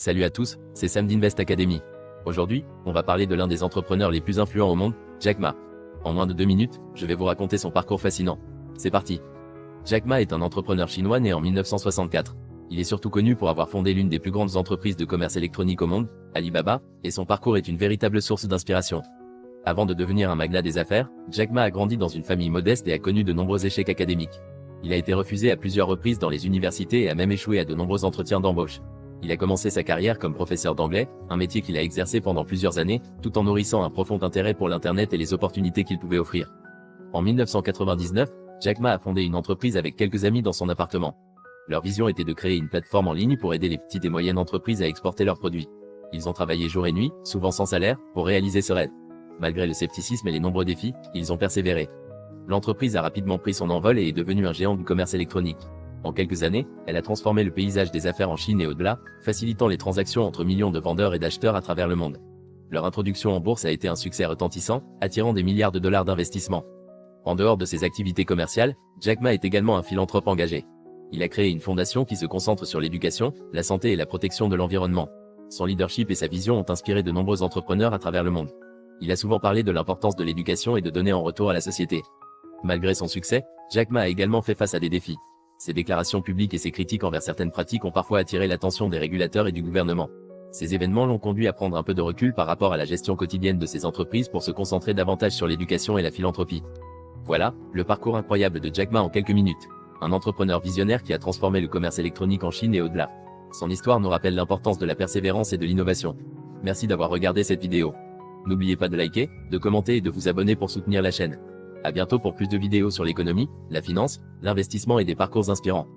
Salut à tous, c'est Sam d'Invest Academy. Aujourd'hui, on va parler de l'un des entrepreneurs les plus influents au monde, Jack Ma. En moins de 2 minutes, je vais vous raconter son parcours fascinant. C'est parti. Jack Ma est un entrepreneur chinois né en 1964. Il est surtout connu pour avoir fondé l'une des plus grandes entreprises de commerce électronique au monde, Alibaba, et son parcours est une véritable source d'inspiration. Avant de devenir un magnat des affaires, Jack Ma a grandi dans une famille modeste et a connu de nombreux échecs académiques. Il a été refusé à plusieurs reprises dans les universités et a même échoué à de nombreux entretiens d'embauche. Il a commencé sa carrière comme professeur d'anglais, un métier qu'il a exercé pendant plusieurs années, tout en nourrissant un profond intérêt pour l'Internet et les opportunités qu'il pouvait offrir. En 1999, Jack Ma a fondé une entreprise avec quelques amis dans son appartement. Leur vision était de créer une plateforme en ligne pour aider les petites et moyennes entreprises à exporter leurs produits. Ils ont travaillé jour et nuit, souvent sans salaire, pour réaliser ce rêve. Malgré le scepticisme et les nombreux défis, ils ont persévéré. L'entreprise a rapidement pris son envol et est devenue un géant du commerce électronique. En quelques années, elle a transformé le paysage des affaires en Chine et au-delà, facilitant les transactions entre millions de vendeurs et d'acheteurs à travers le monde. Leur introduction en bourse a été un succès retentissant, attirant des milliards de dollars d'investissement. En dehors de ses activités commerciales, Jack Ma est également un philanthrope engagé. Il a créé une fondation qui se concentre sur l'éducation, la santé et la protection de l'environnement. Son leadership et sa vision ont inspiré de nombreux entrepreneurs à travers le monde. Il a souvent parlé de l'importance de l'éducation et de donner en retour à la société. Malgré son succès, Jack Ma a également fait face à des défis. Ses déclarations publiques et ses critiques envers certaines pratiques ont parfois attiré l'attention des régulateurs et du gouvernement. Ces événements l'ont conduit à prendre un peu de recul par rapport à la gestion quotidienne de ses entreprises pour se concentrer davantage sur l'éducation et la philanthropie. Voilà, le parcours incroyable de Jack Ma en quelques minutes. Un entrepreneur visionnaire qui a transformé le commerce électronique en Chine et au-delà. Son histoire nous rappelle l'importance de la persévérance et de l'innovation. Merci d'avoir regardé cette vidéo. N'oubliez pas de liker, de commenter et de vous abonner pour soutenir la chaîne. À bientôt pour plus de vidéos sur l'économie, la finance, l'investissement et des parcours inspirants.